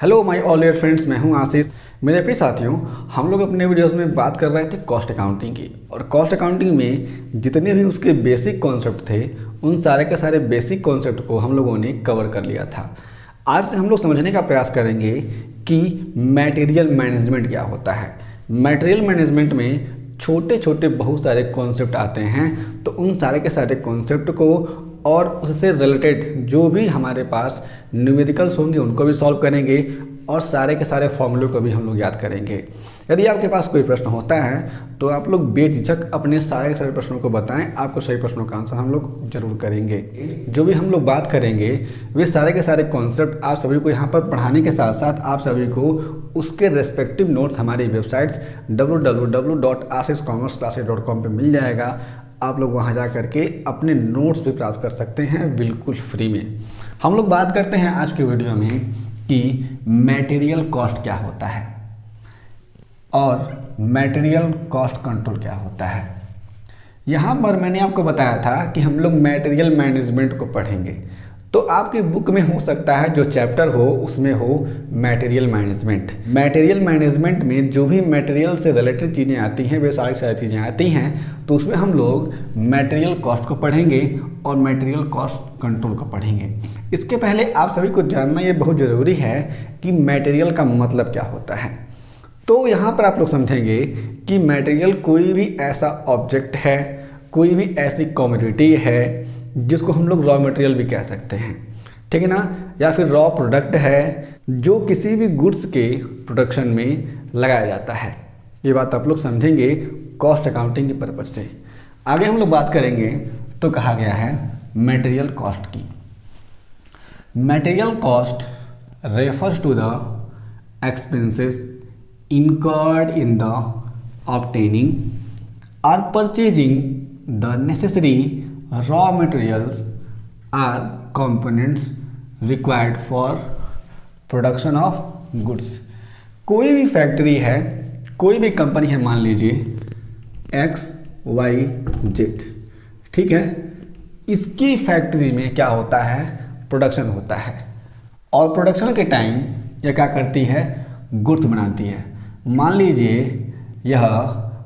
Hello my all dear friends, मैं हूं आशीष। मेरे प्रिय साथियों, हम लोग अपने वीडियोस में बात कर रहे थे कॉस्ट अकाउंटिंग की। और कॉस्ट अकाउंटिंग में जितने भी उसके बेसिक कॉन्सेप्ट थे, उन सारे के सारे बेसिक कॉन्सेप्ट को हम लोगों ने कवर कर लिया था। आज से हम लोग समझने का प्रयास करेंगे कि मटेरियल मैनेजमेंट क्या होता है। मटेरियल मैनेजमेंट में छोटे छोटे बहुत सारे कॉन्सेप्ट आते हैं, तो उन सारे के सारे कॉन्सेप्ट को और उससे रिलेटेड जो भी हमारे पास न्यूमेरिकल्स होंगे उनको भी सॉल्व करेंगे और सारे के सारे फॉर्मूले को भी हम लोग याद करेंगे। यदि आपके पास कोई प्रश्न होता है तो आप लोग बेझिझक अपने सारे के सारे प्रश्नों को बताएं, आपको सही प्रश्नों का आंसर हम लोग जरूर करेंगे। जो भी हम लोग बात करेंगे वे सारे के सारे कॉन्सेप्ट आप सभी को यहाँ पर पढ़ाने के साथ साथ आप सभी को उसके रेस्पेक्टिव नोट्स हमारी वेबसाइट्स www.ashishcommerceclasses.com पे मिल जाएगा। आप लोग वहाँ जा करके अपने नोट्स भी प्राप्त कर सकते हैं बिल्कुल फ्री में। हम लोग बात करते हैं आज के वीडियो में कि मटेरियल कॉस्ट क्या होता है और मटेरियल कॉस्ट कंट्रोल क्या होता है। यहाँ पर मैंने आपको बताया था कि हम लोग मटेरियल मैनेजमेंट को पढ़ेंगे, तो आपकी बुक में हो सकता है जो चैप्टर हो उसमें हो मटेरियल मैनेजमेंट। मटेरियल मैनेजमेंट में जो भी मटेरियल से रिलेटेड चीज़ें आती हैं वे सारी चीज़ें आती हैं, तो उसमें हम लोग मटेरियल कॉस्ट को पढ़ेंगे और मटेरियल कॉस्ट कंट्रोल को पढ़ेंगे। इसके पहले आप सभी को जानना ये बहुत ज़रूरी है कि मटेरियल का मतलब क्या होता है। तो यहाँ पर आप लोग समझेंगे कि मटेरियल कोई भी ऐसा ऑब्जेक्ट है, कोई भी ऐसी कमोडिटी है जिसको हम लोग रॉ मटेरियल भी कह सकते हैं, ठीक है ना, या फिर रॉ प्रोडक्ट है जो किसी भी गुड्स के प्रोडक्शन में लगाया जाता है। ये बात आप लोग समझेंगे कॉस्ट अकाउंटिंग के पर्पज से। आगे हम लोग बात करेंगे तो कहा गया है मटेरियल कॉस्ट की। Material cost refers to the expenses incurred in the obtaining or purchasing the necessary raw materials or components required for production of goods। कोई भी फैक्ट्री है, कोई भी कंपनी है, मान लीजिए XYZ, ठीक है, इसकी फैक्ट्री में क्या होता है, प्रोडक्शन होता है। और प्रोडक्शन के टाइम यह क्या करती है, गुड्स बनाती है। मान लीजिए यह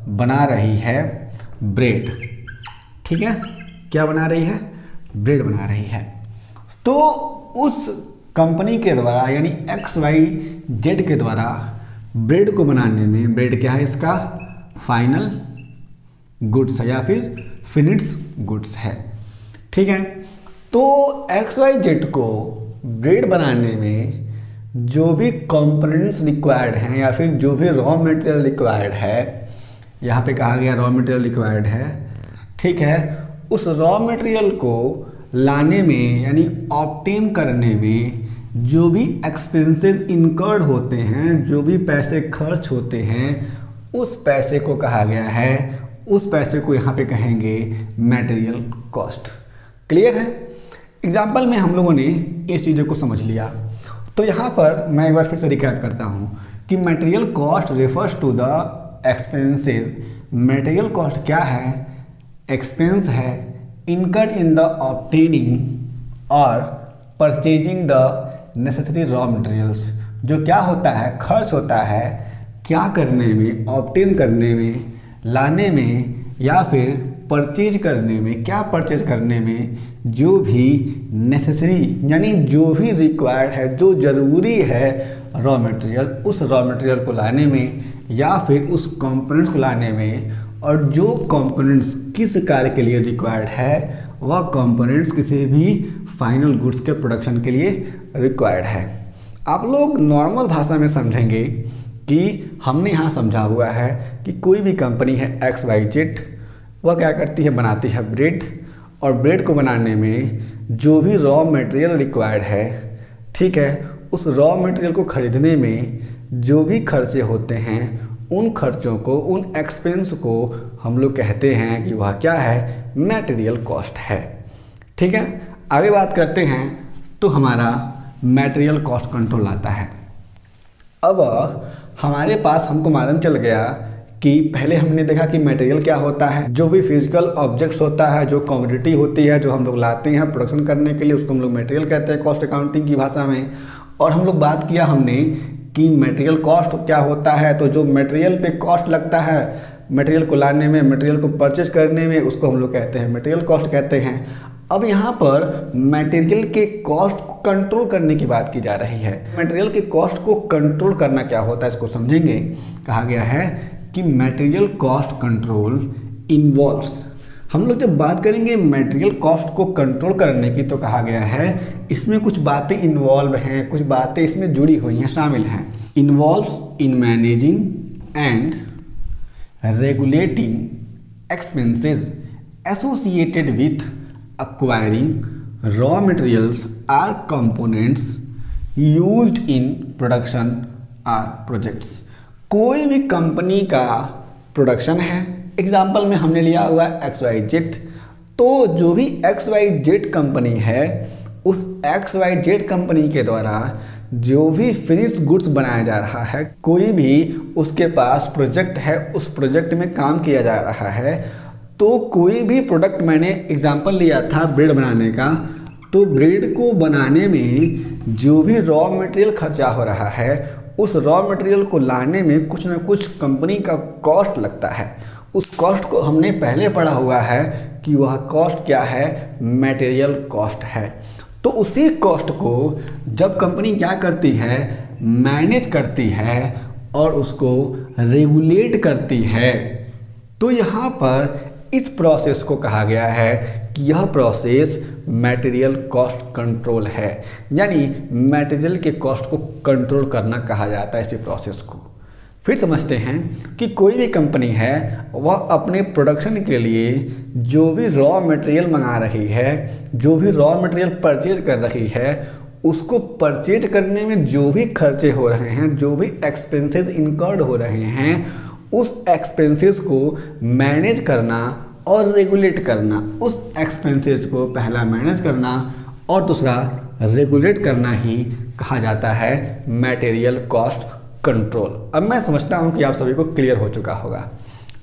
बना रही है ब्रेड, ठीक है, क्या बना रही है, ब्रेड बना रही है। तो उस कंपनी के द्वारा यानी XYZ के द्वारा ब्रेड को बनाने में, ब्रेड क्या है, इसका फाइनल गुड्स है या फिर फिनिश्ड गुड्स है, ठीक है। तो XYZ को ब्रेड बनाने में जो भी कंपोनेंट्स रिक्वायर्ड हैं या फिर जो भी रॉ मटेरियल रिक्वायर्ड है, यहाँ पे कहा गया रॉ मटेरियल रिक्वायर्ड है, ठीक है, उस रॉ मटेरियल को लाने में यानी ऑब्टेन करने में जो भी एक्सपेंसेस इनकर्ड होते हैं, जो भी पैसे खर्च होते हैं, उस पैसे को कहा गया है, उस पैसे को यहाँ पे कहेंगे मटेरियल कॉस्ट। क्लियर है। एग्जाम्पल में हम लोगों ने इस चीज़ों को समझ लिया। तो यहाँ पर मैं एक बार फिर से रिकैप करता हूँ कि material cost refers to the expenses. Material cost क्या है, एक्सपेंस है इनकर्ड इन द ऑब्टेनिंग और purchasing the necessary raw materials. जो क्या होता है, खर्च होता है क्या करने में, ऑब्टेन करने में, लाने में या फिर परचेज करने में, क्या परचेज करने में, जो भी नेसेसरी यानी जो भी रिक्वायर्ड है, जो ज़रूरी है रॉ मटेरियल, उस रॉ मटेरियल को लाने में या फिर उस कंपोनेंट्स को लाने में, और जो कंपोनेंट्स किस कार्य के लिए रिक्वायर्ड है, वह कंपोनेंट्स किसी भी फाइनल गुड्स के प्रोडक्शन के लिए रिक्वायर्ड है। आप लोग नॉर्मल भाषा में समझेंगे कि हमने यहाँ समझा हुआ है कि कोई भी कंपनी है XYZ, वह क्या करती है, बनाती है ब्रेड, और ब्रेड को बनाने में जो भी रॉ मटेरियल रिक्वायर्ड है, ठीक है, उस रॉ मटेरियल को खरीदने में जो भी खर्चे होते हैं, उन खर्चों को, उन एक्सपेंस को हम लोग कहते हैं कि वह क्या है, मटेरियल कॉस्ट है, ठीक है। आगे बात करते हैं तो हमारा मटेरियल कॉस्ट कंट्रोल आता है। अब हमारे पास हमको मालूम चल गया कि पहले हमने देखा कि मटेरियल क्या होता है, जो भी फिजिकल ऑब्जेक्ट्स होता है, जो कमोडिटी होती है, जो हम लोग लाते हैं प्रोडक्शन करने के लिए, उसको हम लोग मटेरियल कहते हैं कॉस्ट अकाउंटिंग की भाषा में। और हम लोग बात किया हमने कि मटेरियल कॉस्ट क्या होता है। तो जो मटेरियल पे कॉस्ट लगता है मटेरियल को लाने में, मटेरियल को परचेज करने में, उसको हम लोग कहते हैं मटेरियल कॉस्ट कहते हैं। अब यहाँ पर मटेरियल के कॉस्ट को कंट्रोल करने की बात की जा रही है। मटेरियल के कॉस्ट को कंट्रोल करना क्या होता है इसको समझेंगे। कहा गया है कि मटेरियल कॉस्ट कंट्रोल इन्वॉल्व्स, हम लोग जब बात करेंगे मटेरियल कॉस्ट को कंट्रोल करने की तो कहा गया है इसमें कुछ बातें इन्वॉल्व हैं, कुछ बातें इसमें जुड़ी हुई हैं, शामिल हैं। Involves in managing and regulating expenses associated with acquiring raw materials or components used in production or projects। कोई भी कंपनी का प्रोडक्शन है, एग्जाम्पल में हमने लिया हुआ XYZ, तो जो भी XYZ कंपनी है उस XYZ कंपनी के द्वारा जो भी फिनिश गुड्स बनाया जा रहा है, कोई भी उसके पास प्रोजेक्ट है, उस प्रोजेक्ट में काम किया जा रहा है, तो कोई भी प्रोडक्ट, मैंने एग्जांपल लिया था ब्रेड बनाने का, तो ब्रेड को बनाने में जो भी रॉ मटेरियल खर्चा हो रहा है उस रॉ मटेरियल को लाने में कुछ ना कुछ कंपनी का कॉस्ट लगता है। उस कॉस्ट को हमने पहले पढ़ा हुआ है कि वह कॉस्ट क्या है, मटेरियल कॉस्ट है। तो उसी कॉस्ट को जब कंपनी क्या करती है, मैनेज करती है और उसको रेगुलेट करती है, तो यहाँ पर इस प्रोसेस को कहा गया है कि यह प्रोसेस मटेरियल कॉस्ट कंट्रोल है, यानी मटेरियल के कॉस्ट को कंट्रोल करना कहा जाता है इसी प्रोसेस को। फिर समझते हैं कि कोई भी कंपनी है वह अपने प्रोडक्शन के लिए जो भी रॉ मटेरियल मंगा रही है, जो भी रॉ मटेरियल परचेज कर रही है, उसको परचेज करने में जो भी खर्चे हो रहे हैं, जो भी एक्सपेंसेस इनकर्ड हो रहे हैं, उस एक्सपेंसेस को मैनेज करना और रेगुलेट करना। उस एक्सपेंसेस को पहला मैनेज करना और दूसरा रेगुलेट करना ही कहा जाता है मटेरियल कॉस्ट कंट्रोल। अब मैं समझता हूँ कि आप सभी को क्लियर हो चुका होगा,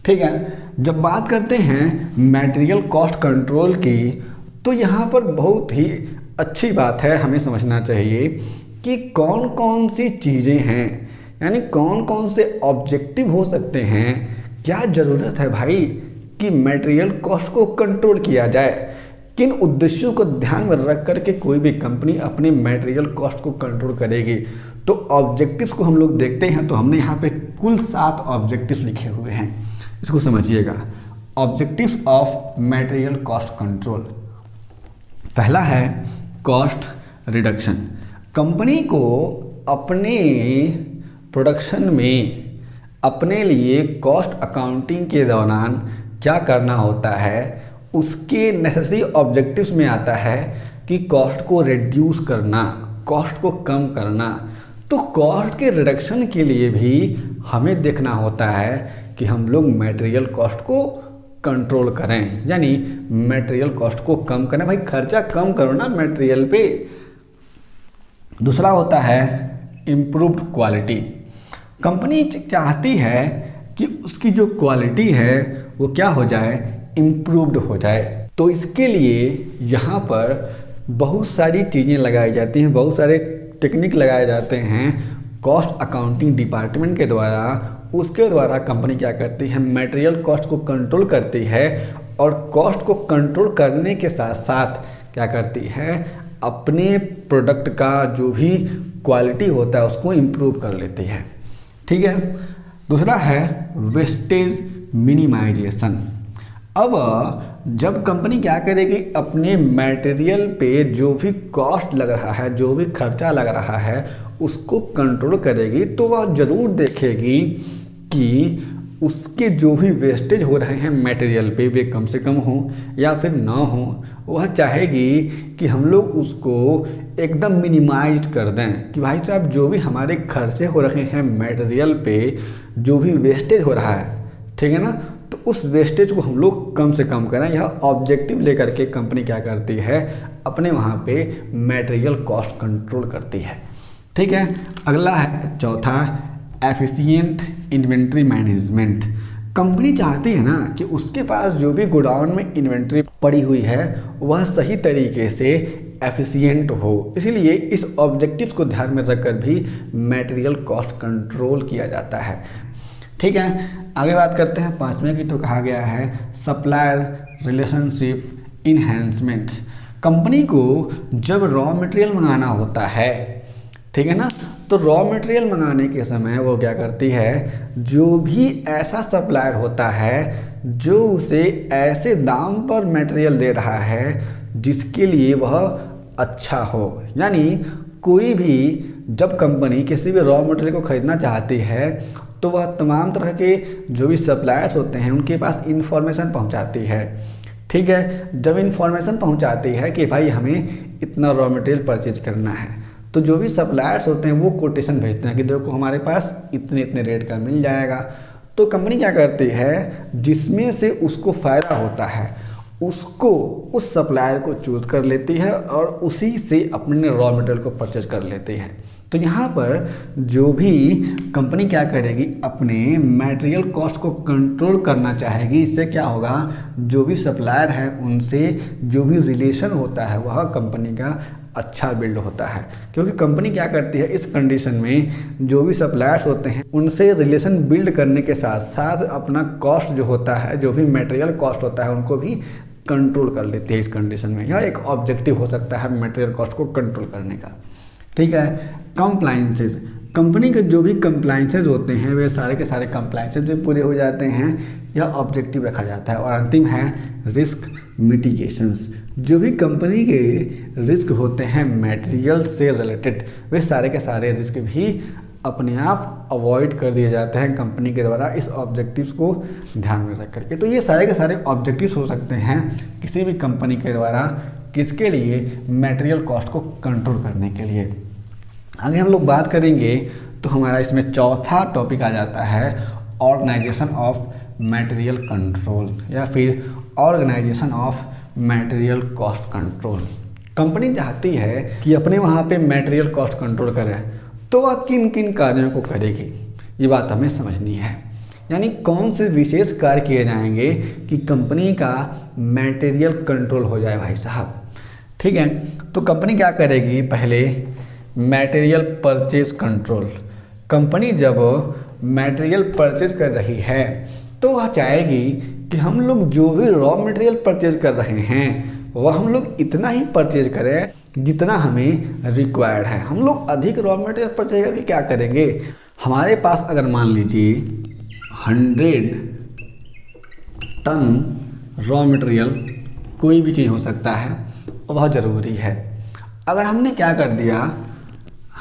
ठीक है। जब बात करते हैं मटेरियल कॉस्ट कंट्रोल की, तो यहाँ पर बहुत ही अच्छी बात है, हमें समझना चाहिए कि कौन कौन सी चीज़ें हैं, यानी कौन कौन से ऑब्जेक्टिव हो सकते हैं, क्या ज़रूरत है भाई कि मटेरियल कॉस्ट को कंट्रोल किया जाए, किन उद्देश्यों को ध्यान में रख करके कोई भी कंपनी अपने मटेरियल कॉस्ट को कंट्रोल करेगी। तो ऑब्जेक्टिव्स को हम लोग देखते हैं, तो हमने यहाँ पे कुल 7 ऑब्जेक्टिव्स लिखे हुए हैं, इसको समझिएगा। Objectives of material cost control, पहला है कॉस्ट रिडक्शन। कंपनी को अपने प्रोडक्शन में अपने लिए कॉस्ट अकाउंटिंग के दौरान क्या करना होता है, उसके नेसेसरी ऑब्जेक्टिव्स में आता है कि कॉस्ट को रिड्यूस करना, कॉस्ट को कम करना। तो कॉस्ट के रिडक्शन के लिए भी हमें देखना होता है कि हम लोग मटेरियल कॉस्ट को कंट्रोल करें, यानी मटेरियल कॉस्ट को कम करें। भाई खर्चा कम करो ना मटेरियल पे। दूसरा होता है इम्प्रूव्ड क्वालिटी। कंपनी चाहती है कि उसकी जो क्वालिटी है वो क्या हो जाए, इम्प्रूव्ड हो जाए। तो इसके लिए यहाँ पर बहुत सारी चीज़ें लगाई जाती हैं, बहुत सारे टेक्निक लगाए जाते हैं कॉस्ट अकाउंटिंग डिपार्टमेंट के द्वारा। उसके द्वारा कंपनी क्या करती है, मटेरियल कॉस्ट को कंट्रोल करती है और कॉस्ट को कंट्रोल करने के साथ साथ क्या करती है, अपने प्रोडक्ट का जो भी क्वालिटी होता है उसको इम्प्रूव कर लेती है, ठीक है। दूसरा है वेस्टेज मिनिमाइजेशन। अब जब कंपनी क्या करेगी, अपने मटेरियल पे जो भी कॉस्ट लग रहा है, जो भी खर्चा लग रहा है, उसको कंट्रोल करेगी, तो वह ज़रूर देखेगी कि उसके जो भी वेस्टेज हो रहे हैं मटेरियल पे वे कम से कम हों या फिर ना हों। वह चाहेगी कि हम लोग उसको एकदम मिनिमाइज कर दें कि भाई साहब जो भी हमारे खर्चे हो रहे हैं मटेरियल पे, जो भी वेस्टेज हो रहा है, ठीक है ना, तो उस वेस्टेज को हम लोग कम से कम करें। यह ऑब्जेक्टिव लेकर के कंपनी क्या करती है, अपने वहाँ पे मटेरियल कॉस्ट कंट्रोल करती है, ठीक है। अगला है चौथा एफिशिएंट इन्वेंट्री मैनेजमेंट। कंपनी चाहती है ना कि उसके पास जो भी गोडाउन में इन्वेंट्री पड़ी हुई है वह सही तरीके से एफिशिएंट हो। इसीलिए इस ऑब्जेक्टिव्स को ध्यान में रखकर भी मटेरियल कॉस्ट कंट्रोल किया जाता है। ठीक है, आगे बात करते हैं 5वें की। तो कहा गया है सप्लायर रिलेशनशिप इन्हेंसमेंट। कंपनी को जब रॉ मटेरियल मंगाना होता है, ठीक है ना, तो रॉ मटेरियल मंगाने के समय वो क्या करती है, जो भी ऐसा सप्लायर होता है जो उसे ऐसे दाम पर मटेरियल दे रहा है जिसके लिए वह अच्छा हो, यानी कोई भी जब कंपनी किसी भी रॉ मटेरियल को ख़रीदना चाहती है तो वह तमाम तरह के जो भी सप्लायर्स होते हैं उनके पास इंफॉर्मेशन पहुंचाती है। ठीक है, जब इंफॉर्मेशन पहुंचाती है कि भाई हमें इतना रॉ मटेरियल परचेज करना है, तो जो भी सप्लायर्स होते हैं वो कोटेशन भेजते हैं कि देखो हमारे पास इतने इतने रेट का मिल जाएगा। तो कंपनी क्या करती है, जिसमें से उसको फ़ायदा होता है उसको, उस सप्लायर को चूज़ कर लेती है और उसी से अपने रॉ मटेरियल को परचेज कर लेती है। तो यहाँ पर जो भी कंपनी क्या करेगी, अपने मटेरियल कॉस्ट को कंट्रोल करना चाहेगी। इससे क्या होगा, जो भी सप्लायर है उनसे जो भी रिलेशन होता है वह कंपनी का अच्छा बिल्ड होता है, क्योंकि कंपनी क्या करती है इस कंडीशन में जो भी सप्लायर्स होते हैं उनसे रिलेशन बिल्ड करने के साथ साथ अपना कॉस्ट जो होता है, जो भी मटेरियल कॉस्ट होता है उनको भी कंट्रोल कर लेती है। इस कंडीशन में यह एक ऑब्जेक्टिव हो सकता है मटेरियल कॉस्ट को कंट्रोल करने का। ठीक है, कंप्लायंसेस। कंपनी के जो भी कंप्लायंसेस होते हैं वे सारे के सारे कंप्लायंसेस भी पूरे हो जाते हैं, यह ऑब्जेक्टिव रखा जाता है। और अंतिम है रिस्क मिटिगेशंस। जो भी कंपनी के रिस्क होते हैं मटेरियल से रिलेटेड, वे सारे के सारे रिस्क भी अपने आप अवॉइड कर दिए जाते हैं कंपनी के द्वारा इस ऑब्जेक्टिव्स को ध्यान में रख करके। तो ये सारे के सारे ऑब्जेक्टिव्स हो सकते हैं किसी भी कंपनी के द्वारा, किसके लिए, मटेरियल कॉस्ट को कंट्रोल करने के लिए। आगे हम लोग बात करेंगे तो हमारा इसमें चौथा टॉपिक आ जाता है ऑर्गेनाइजेशन ऑफ मटेरियल कंट्रोल या फिर organisation of material cost control. Company चाहती है कि अपने वहाँ पे मटेरियल कॉस्ट कंट्रोल करे, तो वह किन किन कार्यों को करेगी, ये बात हमें समझनी है। यानी कौन से विशेष कार्य किए जाएंगे कि कंपनी का मटेरियल कंट्रोल हो जाए भाई साहब। ठीक है, तो कंपनी क्या करेगी, पहले मटेरियल परचेज कंट्रोल। कंपनी जब मटेरियल परचेज कर रही है तो वह चाहेगी कि हम लोग जो भी रॉ मटेरियल परचेज कर रहे हैं वह हम लोग इतना ही परचेज करें जितना हमें रिक्वायर्ड है। हम लोग अधिक रॉ मटेरियल परचेज करके क्या करेंगे, हमारे पास अगर मान लीजिए 100 टन रॉ मटेरियल, कोई भी चीज़ हो सकता है, वह ज़रूरी है। अगर हमने क्या कर दिया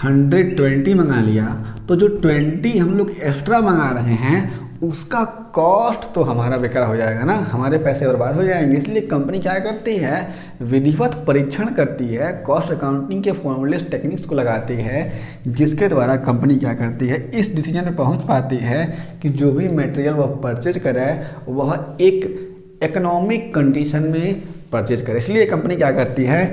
120 मंगा लिया, तो जो 20 हम लोग एक्स्ट्रा मंगा रहे हैं उसका कॉस्ट तो हमारा बेकार हो जाएगा ना, हमारे पैसे बर्बाद हो जाएंगे। इसलिए कंपनी क्या करती है, विधिवत परीक्षण करती है, कॉस्ट अकाउंटिंग के फॉर्मूलेस टेक्निक्स को लगाती है, जिसके द्वारा कंपनी क्या करती है, इस डिसीजन में पहुंच पाती है कि जो भी मटेरियल वह परचेज करे वह एक इकोनॉमिक कंडीशन में परचेज करे। इसलिए कंपनी क्या करती है,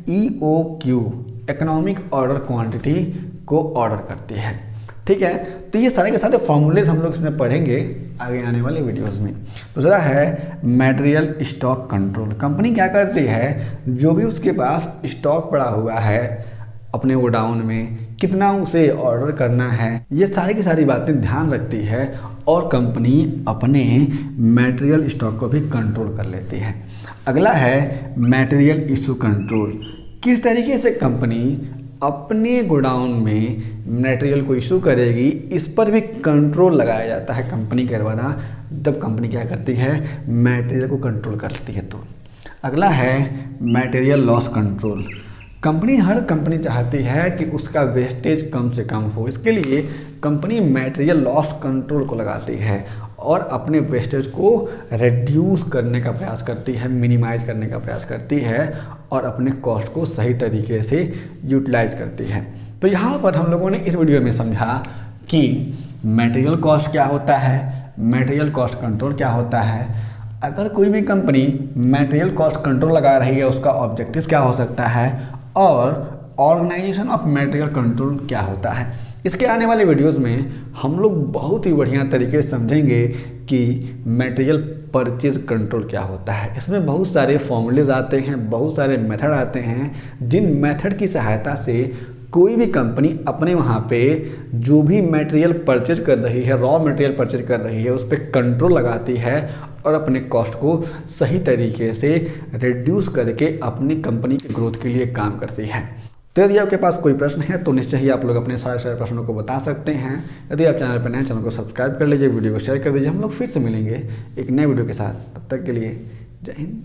EOQ इकोनॉमिक ऑर्डर क्वांटिटी को ऑर्डर करती है। ठीक है, तो ये सारे के सारे फॉर्मूलेज हम लोग इसमें पढ़ेंगे आगे आने वाले वीडियोस में। दूसरा है मटेरियल स्टॉक कंट्रोल। कंपनी क्या करती है, जो भी उसके पास स्टॉक पड़ा हुआ है अपने गोडाउन में, कितना उसे ऑर्डर करना है, ये सारी की सारी बातें ध्यान रखती है और कंपनी अपने मटेरियल स्टॉक को भी कंट्रोल कर लेती है। अगला है मटेरियल इशू कंट्रोल। किस तरीके से कंपनी अपने गोडाउन में मटेरियल को इशू करेगी, इस पर भी कंट्रोल लगाया जाता है कंपनी के द्वारा, जब कंपनी क्या करती है, मटेरियल को कंट्रोल कर लेती है। तो अगला है मटेरियल लॉस कंट्रोल। हर कंपनी चाहती है कि उसका वेस्टेज कम से कम हो, इसके लिए कंपनी मटेरियल लॉस कंट्रोल को लगाती है और अपने वेस्टेज को रिड्यूस करने का प्रयास करती है, मिनिमाइज करने का प्रयास करती है और अपने कॉस्ट को सही तरीके से यूटिलाइज करती है। तो यहाँ पर हम लोगों ने इस वीडियो में समझा कि मटेरियल कॉस्ट क्या होता है, मटेरियल कॉस्ट कंट्रोल क्या होता है, अगर कोई भी कंपनी मटेरियल कॉस्ट कंट्रोल लगा रही है उसका ऑब्जेक्टिव क्या हो सकता है, और ऑर्गेनाइजेशन ऑफ मटेरियल कंट्रोल क्या होता है। इसके आने वाले वीडियोस में हम लोग बहुत ही बढ़िया तरीके से समझेंगे कि मटेरियल परचेज कंट्रोल क्या होता है। इसमें बहुत सारे फॉर्मूलेज आते हैं, बहुत सारे मेथड आते हैं, जिन मेथड की सहायता से कोई भी कंपनी अपने वहाँ पे जो भी मटेरियल परचेज कर रही है, रॉ मटेरियल परचेज कर रही है, उस पर कंट्रोल लगाती है और अपने कॉस्ट को सही तरीके से रिड्यूस करके अपनी कंपनी की ग्रोथ के लिए काम करती है। तो यदि आपके पास कोई प्रश्न है तो निश्चय ही आप लोग अपने सारे प्रश्नों को बता सकते हैं। यदि आप चैनल पर नए हैं, चैनल को सब्सक्राइब कर लीजिए, वीडियो को शेयर कर दीजिए। हम लोग फिर से मिलेंगे एक नए वीडियो के साथ, तब तक के लिए जय हिंद।